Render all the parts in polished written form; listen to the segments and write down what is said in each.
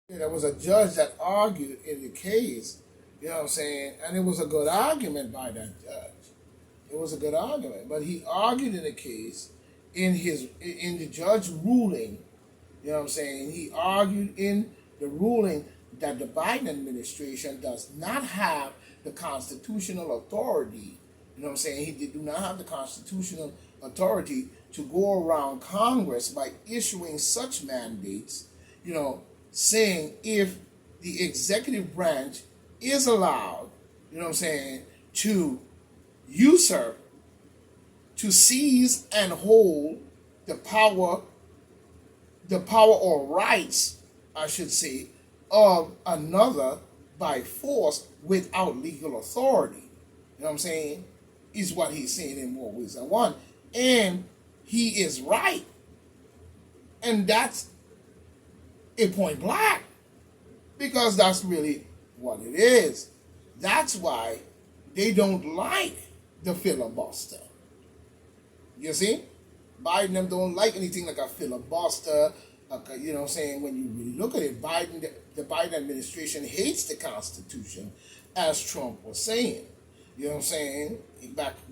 There was a judge that argued in the case, you know what I'm saying, and it was a good argument by that judge. It was a good argument, but he argued in the case in the judge ruling, you know what I'm saying, he argued in the ruling that the Biden administration does not have the constitutional authority, you know what I'm saying, he do not have the constitutional authority to go around Congress by issuing such mandates, you know, saying if the executive branch is allowed, you know what I'm saying, to usurp, to seize and hold the power or rights, I should say, of another by force without legal authority. You know what I'm saying? Is what he's saying in more ways than one. And he is right. And that's a point blank. Because that's really what it is. That's why they don't like the filibuster. You see? Biden them don't like anything like a filibuster. Like you know what I'm saying? When you really look at it, the Biden administration hates the Constitution, as Trump was saying. You know what I'm saying?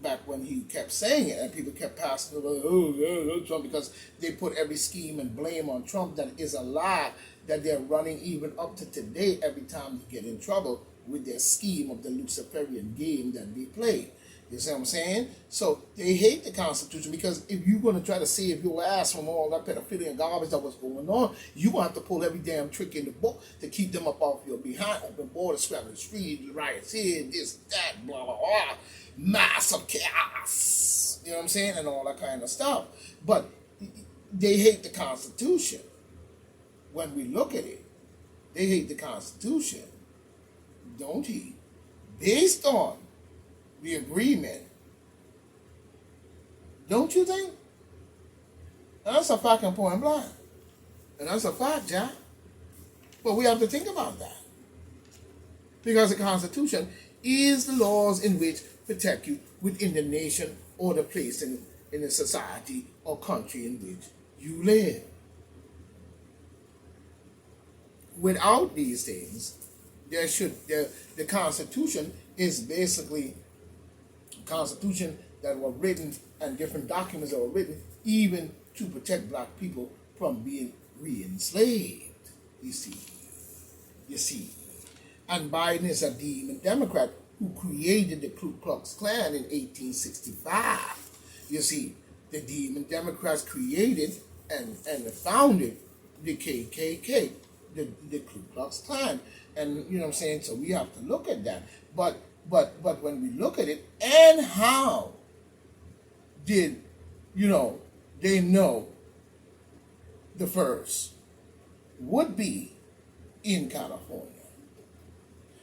Back when he kept saying it, and people kept passing it, oh, Trump, because they put every scheme and blame on Trump that is a lie that they're running even up to today every time they get in trouble with their scheme of the Luciferian game that they play. You see what I'm saying? So they hate the Constitution because if you're going to try to save your ass from all that pedophilia and garbage that was going on, you're going to have to pull every damn trick in the book to keep them up off your behind, open border, scrapping the street, riots here, this, that, blah, blah, blah, massive chaos. You know what I'm saying? And all that kind of stuff. But they hate the Constitution. When we look at it, they hate the Constitution, don't he? Based on the agreement, don't you think? And that's a fact and point blank. And that's a fact, Jack. But we have to think about that. Because the Constitution is the laws in which protect you within the nation or the place in the society or country in which you live. Without these things, the Constitution is basically Constitution that were written and different documents that were written even to protect black people from being re-enslaved. You see. And Biden is a demon Democrat who created the Ku Klux Klan in 1865. You see, the demon Democrats created and founded the KKK, the Ku Klux Klan. And you know what I'm saying? So we have to look at that. But when we look at it, and how did, they know the first would be in California?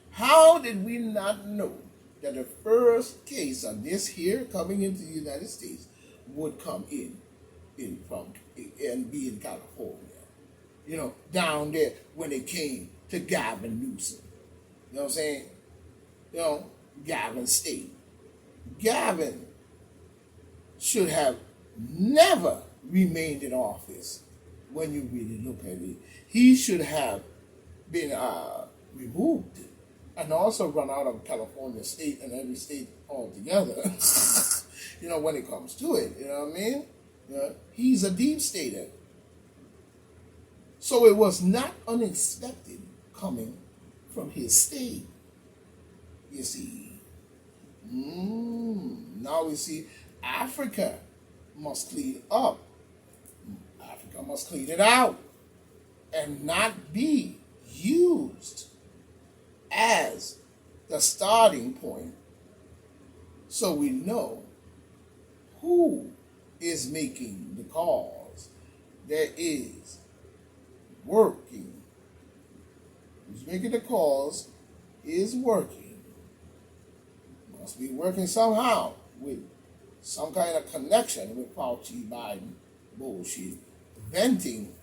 How did we not know that the first case of this here coming into the United States would come in from and be in California? Down there when it came to Gavin Newsom. You know what I'm saying? Gavin State. Gavin should have never remained in office when you really look at it. He should have been removed and also run out of California state and every state altogether. When it comes to it, you know what I mean? He's a deep stater. So it was not unexpected coming from his state. You see. Now we see Africa must clean up. Africa must clean it out and not be used as the starting point, so we know who is making the calls. There is working. Who's making the calls is working. Must be working somehow with some kind of connection with Fauci, Biden, bullshit, venting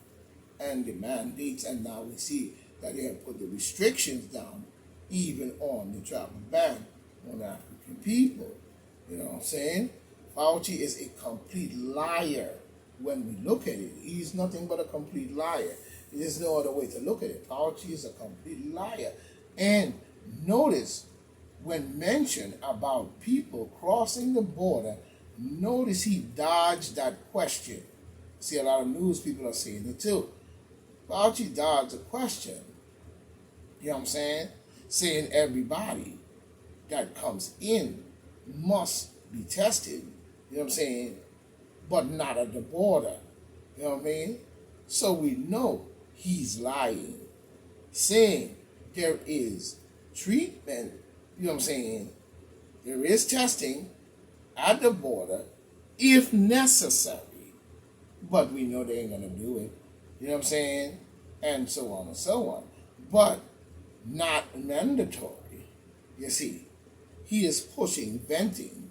and the mandates. And now we see that they have put the restrictions down even on the travel ban on African people. You know what I'm saying? Fauci is a complete liar when we look at it. He's nothing but a complete liar. There's no other way to look at it. Fauci is a complete liar. And notice, when mentioned about people crossing the border, notice he dodged that question. See, a lot of news people are saying it too. Fauci dodged the question. You know what I'm saying? Saying everybody that comes in must be tested. You know what I'm saying? But not at the border. You know what I mean? So we know he's lying. Saying there is treatment, you know what I'm saying? There is testing at the border if necessary. But we know they ain't going to do it. You know what I'm saying? And so on and so on. But not mandatory. You see, he is pushing venting,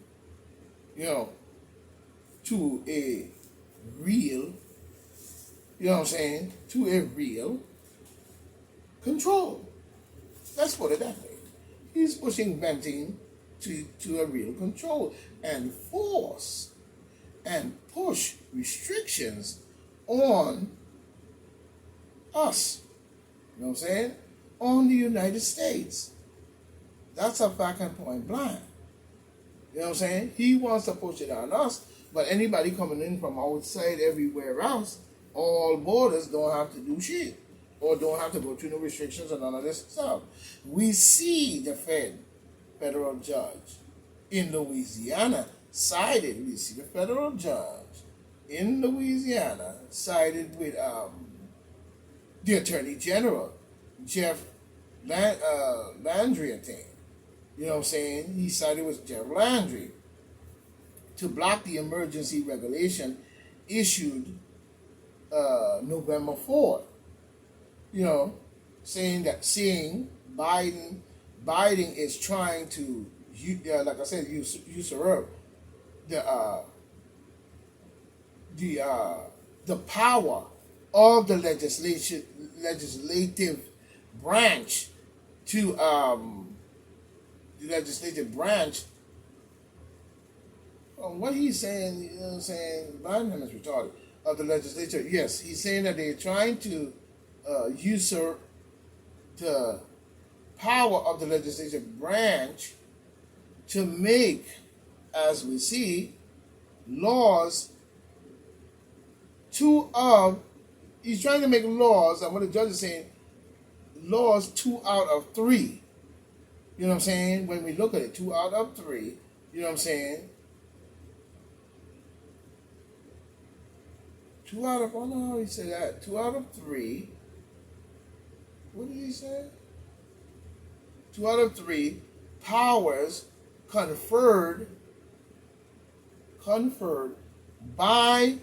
you know, to a real, you know what I'm saying, to a real control. Let's put it that way. He's pushing venting to a real control and force and push restrictions on us. You know what I'm saying? On the United States. That's a fact and point blank. You know what I'm saying? He wants to push it on us, but anybody coming in from outside everywhere else, all borders don't have to do shit. Or don't have to go through no restrictions and none of this stuff. We see the federal judge in Louisiana sided. We see the federal judge in Louisiana sided with the Attorney General, Jeff Landry, I think. You know what I'm saying? He sided with Jeff Landry to block the emergency regulation issued November 4th. You know, saying Biden is trying to, like I said, usurp the power of the legislative branch to the legislative branch. What he's saying, you know what I'm saying, Biden is retarded, of the legislature. Yes, he's saying that they're trying to usurp the power of the legislative branch to make, as we see, laws. He's trying to make laws, and what the judge is saying, laws 2 out of 3. You know what I'm saying? When we look at it, 2 out of 3, you know what I'm saying? 2 out of, I don't know how he said that. 2 out of 3. What did he say? 2 out of 3 powers conferred by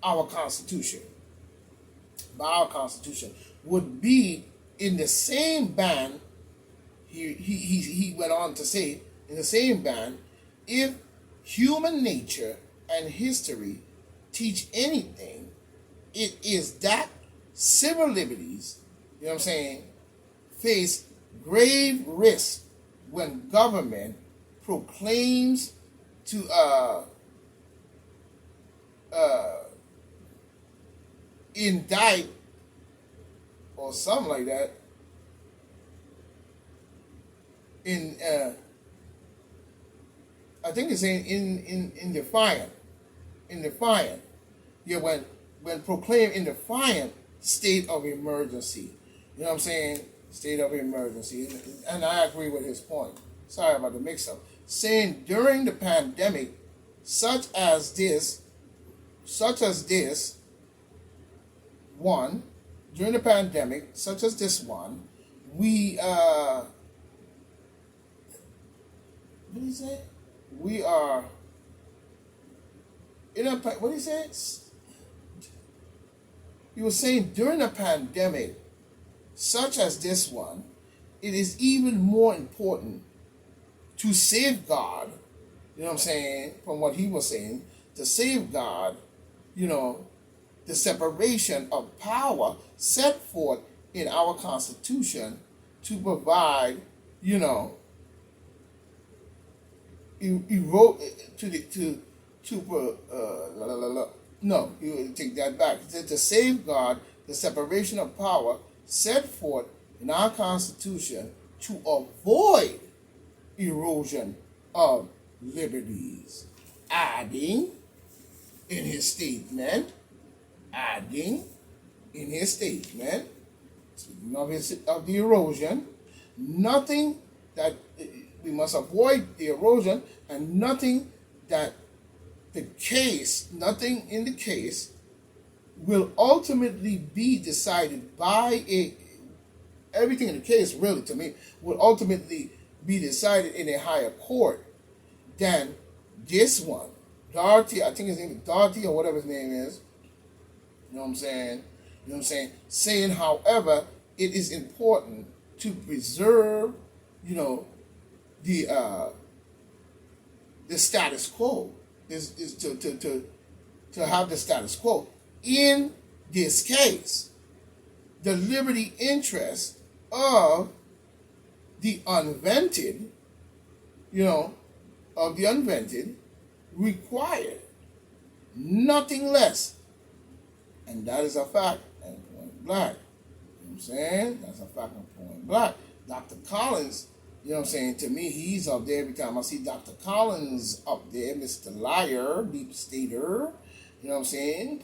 our Constitution. By our Constitution would be in the same band. He went on to say, in the same band, if human nature and history teach anything, it is that civil liberties, you know what I'm saying, face grave risk when government proclaims to indict or something like that I think it's saying in defiant. Yeah, when proclaimed in defiant state of emergency. You know what I'm saying? State of emergency. And I agree with his point. Sorry about the mix-up. Saying during the pandemic, such as this one, during the pandemic, such as this one, we, what did he say? We are, what did he say? He was saying during a pandemic, such as this one, it is even more important to safeguard, you know what I'm saying, from what he was saying, to safeguard, you know, the separation of power set forth in our Constitution to provide, you know, he take that back. He said to safeguard the separation of power set forth in our Constitution to avoid erosion of liberties. Adding in his statement, speaking of the erosion, nothing that we must avoid the erosion, and nothing in the case will ultimately be decided by everything in the case really to me will ultimately be decided in a higher court than this one. Doherty, I think his name is Doherty or whatever his name is. You know what I'm saying? Saying, however, it is important to preserve, the status quo. Is to have the status quo. In this case, the liberty interest of the unvented, required nothing less. And that is a fact and point blank. You know what I'm saying? That's a fact and point blank. Dr. Collins, to me, he's up there every time I see Dr. Collins up there, Mr. Liar, Deep Stater,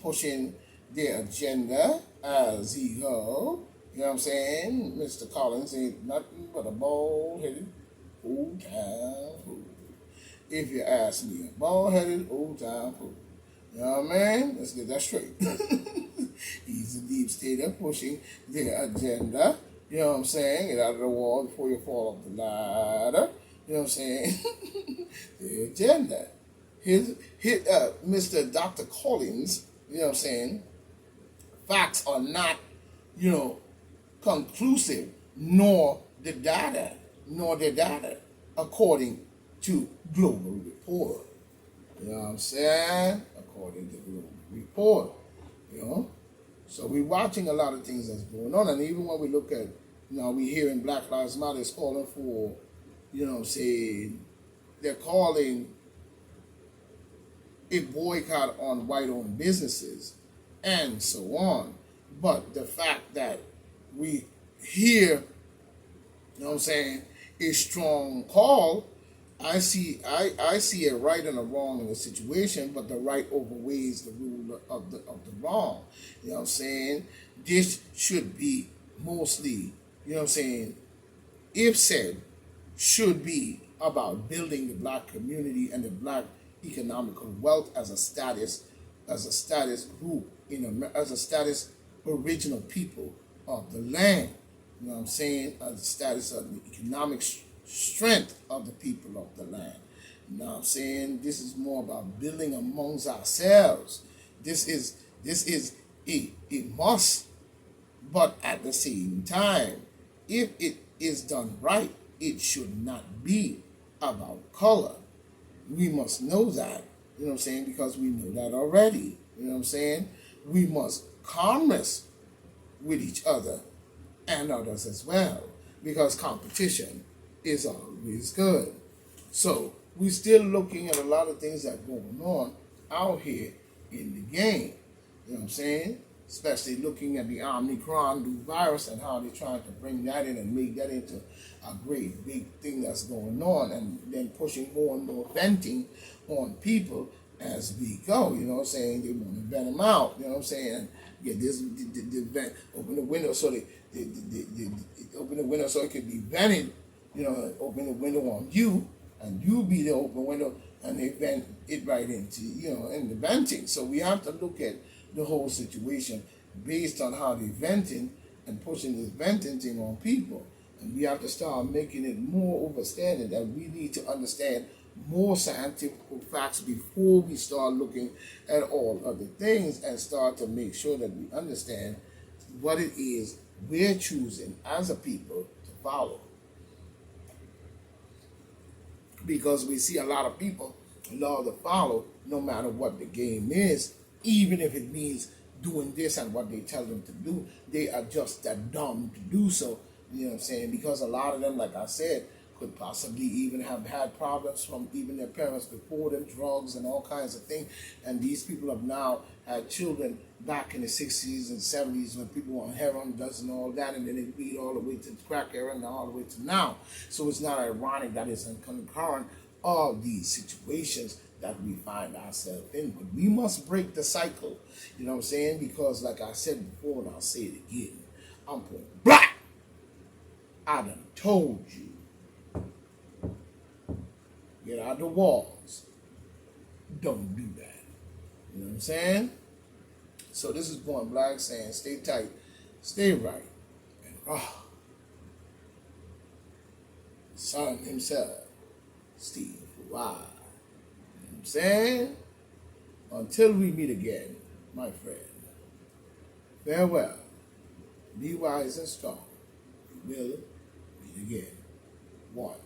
pushing their agenda as he go. Mr. Collins ain't nothing but a bald-headed old-time fool. If you ask me, a bald-headed old-time fool. You know what I mean? Let's get that straight. He's a deep stater pushing their agenda. You know what I'm saying? Get out of the wall before you fall off the ladder. You know what I'm saying? The agenda. Mr. Dr. Collins, facts are not, conclusive, nor the data, according to Global Report. You know what I'm saying? According to Global Report. So we're watching a lot of things that's going on. And even when we look at, we hear in Black Lives Matter is calling for, they're calling a boycott on white-owned businesses and so on. But the fact that we hear, a strong call, I see a right and a wrong in the situation, but the right overweighs the rule of the wrong. You know what I'm saying? This should be mostly, if said, should be about building the black community and the black economical wealth as a status group, as a status original people of the land. You know what I'm saying? As a status of the economic strength of the people of the land. You know what I'm saying? This is more about building amongst ourselves. This is a must, but at the same time, if it is done right, it should not be about color. We must know that, because we know that already. You know what I'm saying? We must commerce with each other and others as well, because competition is always good. So we're still looking at a lot of things that are going on out here in the game. You know what I'm saying? Especially looking at the Omicron new virus and how they're trying to bring that in and make that into a great big thing that's going on, and then pushing more and more venting on people as we go. You know what I'm saying? They want to vent them out. You know what I'm saying? Yeah, this the vent, open the window so they open the window so it could be vented. Open the window on you, and you be the open window, and they vent it right into, in the venting. So we have to look at the whole situation based on how they're venting and pushing this venting thing on people. And we have to start making it more overstanding that we need to understand more scientific facts before we start looking at all other things, and start to make sure that we understand what it is we're choosing as a people to follow. Because we see a lot of people love to follow no matter what the game is, even if it means doing this and what they tell them to do. They are just that dumb to do so. You know what I'm saying? Because a lot of them, like I said, could possibly even have had problems from even their parents before them, drugs and all kinds of things. And these people have now had children back in the 60s and 70s when people were on heroin, drugs, and all that, and then it beat all the way to the crack era and all the way to now. So it's not ironic that it's concurrent of these situations that we find ourselves in. But we must break the cycle, you know what I'm saying? Because like I said before, and I'll say it again, I'm putting black. I done told you. Get out the walls. Don't do that. You know what I'm saying? So this is Point Black saying, stay tight, stay right, and son himself, Steve Wise. You know what I'm saying? Until we meet again, my friend, farewell. Be wise and strong. We will meet again. One.